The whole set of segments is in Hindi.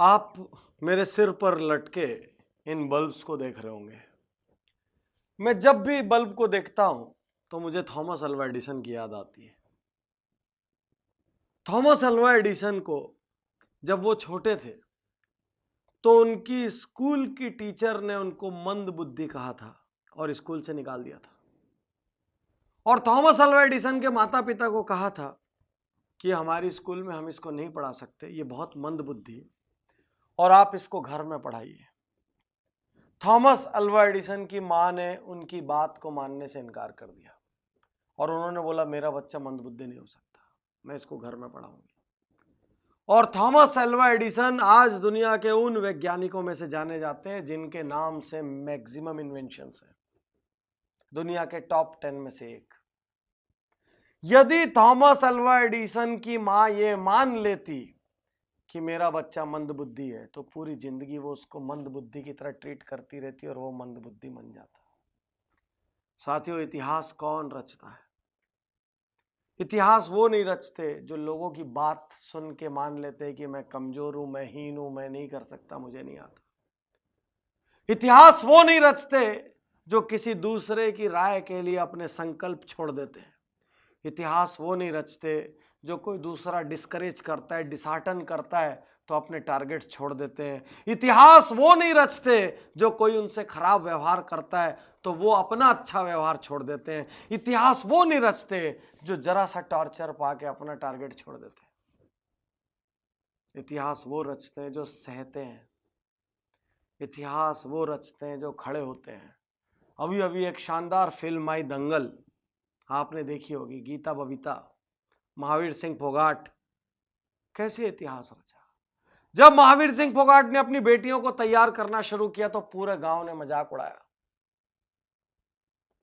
आप मेरे सिर पर लटके इन बल्ब्स को देख रहे होंगे। मैं जब भी बल्ब को देखता हूं तो मुझे थॉमस अल्वा एडिसन की याद आती है। थॉमस अल्वा एडिसन को जब वो छोटे थे तो उनकी स्कूल की टीचर ने उनको मंद बुद्धि कहा था और स्कूल से निकाल दिया था। और थॉमस अल्वा एडिसन के माता पिता को कहा था कि हमारी स्कूल में हम इसको नहीं पढ़ा सकते, ये बहुत मंद बुद्धि है और आप इसको घर में पढ़ाइए। थॉमस अल्वा एडिसन की मां ने उनकी बात को मानने से इनकार कर दिया और उन्होंने बोला मेरा बच्चा मंदबुद्धि नहीं हो सकता, मैं इसको घर में पढ़ाऊंगी। और थॉमस अल्वा एडिसन आज दुनिया के उन वैज्ञानिकों में से जाने जाते हैं जिनके नाम से मैक्सिमम इन्वेंशंस है, दुनिया के टॉप 10 में से एक। यदि थॉमस अल्वा एडिसन की मां ये मान लेती कि मेरा बच्चा मंदबुद्धि है तो पूरी जिंदगी वो उसको मंदबुद्धि की तरह ट्रीट करती रहती और वो मंदबुद्धि बन जाता। साथियों, इतिहास कौन रचता है? इतिहास वो नहीं रचते जो लोगों की बात सुन के मान लेते हैं कि मैं कमजोर हूं, मैं हीन हूं, मैं नहीं कर सकता, मुझे नहीं आता। इतिहास वो नहीं रचते जो किसी दूसरे की राय के लिए अपने संकल्प छोड़ देते हैं। इतिहास वो नहीं रचते जो कोई दूसरा डिस्करेज करता है, डिसहार्टन करता है तो अपने टारगेट्स छोड़ देते हैं। इतिहास वो नहीं रचते जो कोई उनसे खराब व्यवहार करता है तो वो अपना अच्छा व्यवहार छोड़ देते हैं। इतिहास वो नहीं रचते जो जरा सा टॉर्चर पाके अपना टारगेट छोड़ देते हैं। इतिहास वो रचते हैं जो सहते हैं। इतिहास वो रचते हैं जो खड़े होते हैं। अभी अभी एक शानदार फिल्म आई दंगल, आपने देखी होगी। गीता बबीता, महावीर सिंह फोगाट, कैसे इतिहास रचा। जब महावीर सिंह फोगाट ने अपनी बेटियों को तैयार करना शुरू किया तो पूरे गांव ने मजाक उड़ाया।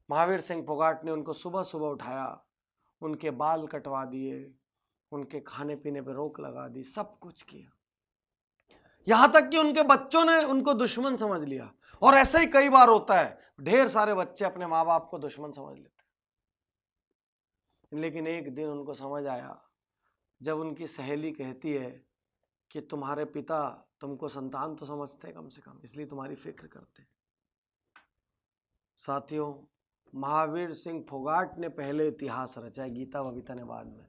महावीर सिंह फोगाट ने उनको सुबह सुबह उठाया, उनके बाल कटवा दिए, उनके खाने पीने पर रोक लगा दी, सब कुछ किया। यहां तक कि उनके बच्चों ने उनको दुश्मन समझ लिया। और ऐसा ही कई बार होता है, ढेर सारे बच्चे अपने माँ बाप को दुश्मन समझ लेते हैं। लेकिन एक दिन उनको समझ आया जब उनकी सहेली कहती है कि तुम्हारे पिता तुमको संतान तो समझते हैं कम से कम, इसलिए तुम्हारी फिक्र करते हैं। साथियों, महावीर सिंह फोगाट ने पहले इतिहास रचा है, गीता बबीता ने बाद में।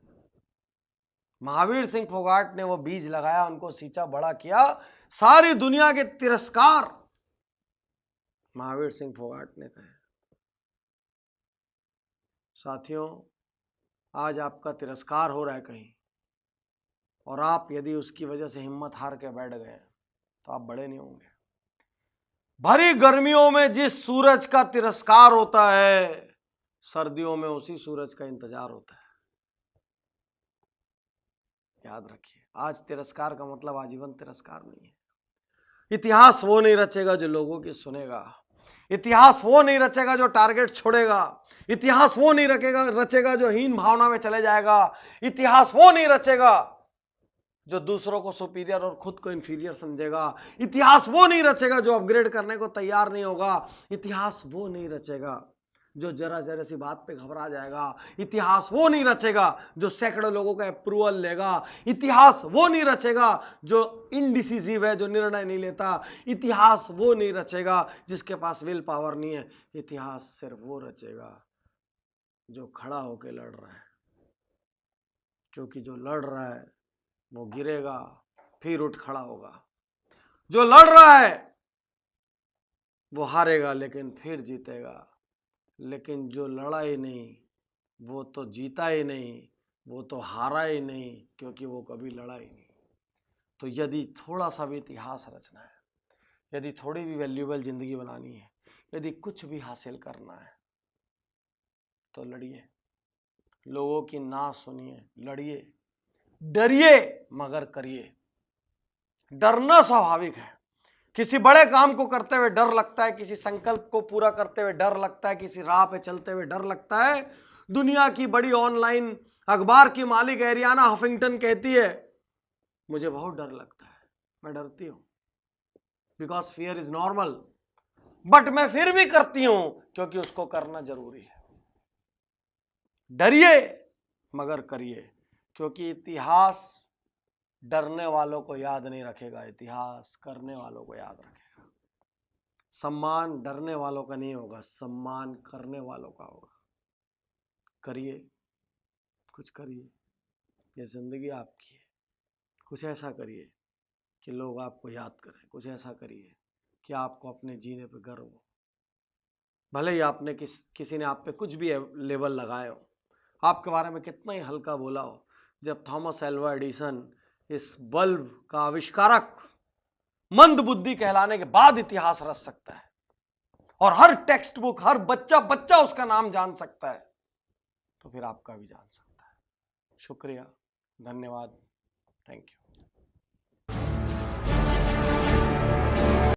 महावीर सिंह फोगाट ने वो बीज लगाया, उनको सींचा, बड़ा किया। सारी दुनिया के तिरस्कार महावीर सिंह फोगाट ने कहे। साथियों, आज आपका तिरस्कार हो रहा है कहीं, और आप यदि उसकी वजह से हिम्मत हार के बैठ गए तो आप बड़े नहीं होंगे। भरी गर्मियों में जिस सूरज का तिरस्कार होता है, सर्दियों में उसी सूरज का इंतजार होता है। याद रखिए, आज तिरस्कार का मतलब आजीवन तिरस्कार नहीं है। इतिहास वो नहीं रचेगा जो लोगों की सुनेगा। इतिहास वो नहीं रचेगा जो टारगेट छोड़ेगा। इतिहास वो नहीं रचेगा जो हीन भावना में चले जाएगा। इतिहास वो नहीं रचेगा जो दूसरों को सुपीरियर और खुद को इंफीरियर समझेगा। इतिहास वो नहीं रचेगा जो अपग्रेड करने को तैयार नहीं होगा। इतिहास वो नहीं रचेगा जो जरा जरा सी बात पे घबरा जाएगा। इतिहास वो नहीं रचेगा जो सैकड़ों लोगों का अप्रूवल लेगा। इतिहास वो नहीं रचेगा जो इनडिसिसिव है, जो निर्णय नहीं लेता। इतिहास वो नहीं रचेगा जिसके पास विल पावर नहीं है। इतिहास सिर्फ वो रचेगा जो खड़ा होकर लड़ रहा है, क्योंकि जो लड़ रहा है वो गिरेगा फिर उठ खड़ा होगा। जो लड़ रहा है वो हारेगा लेकिन फिर जीतेगा। लेकिन जो लड़ा ही नहीं वो तो जीता ही नहीं, वो तो हारा ही नहीं, क्योंकि वो कभी लड़ा ही नहीं। तो यदि थोड़ा सा भी इतिहास रचना है, यदि थोड़ी भी वैल्यूएबल जिंदगी बनानी है, यदि कुछ भी हासिल करना है तो लड़िए, लोगों की ना सुनिए, लड़िए, डरिए मगर करिए। डरना स्वाभाविक है। किसी बड़े काम को करते हुए डर लगता है, किसी संकल्प को पूरा करते हुए डर लगता है, किसी राह पे चलते हुए डर लगता है। दुनिया की बड़ी ऑनलाइन अखबार की मालिक एरियाना हफिंगटन कहती है मुझे बहुत डर लगता है, मैं डरती हूं, because fear is normal, but मैं फिर भी करती हूं क्योंकि उसको करना जरूरी है। डरिए मगर करिए, क्योंकि इतिहास डरने वालों को याद नहीं रखेगा, इतिहास करने वालों को याद रखेगा। सम्मान डरने वालों का नहीं होगा, सम्मान करने वालों का होगा। करिए, कुछ करिए, ये जिंदगी आपकी है। कुछ ऐसा करिए कि लोग आपको याद करें, कुछ ऐसा करिए कि आपको अपने जीने पे गर्व हो। भले ही आपने किसी ने आप पे कुछ भी लेबल लगाए हो, आपके बारे में कितना ही हल्का बोला हो, जब थॉमस एल्वा एडिसन इस बल्ब का आविष्कारक मंद बुद्धि कहलाने के बाद इतिहास रच सकता है और हर टेक्स्ट बुक, हर बच्चा उसका नाम जान सकता है, तो फिर आपका भी जान सकता है। शुक्रिया, धन्यवाद, थैंक यू।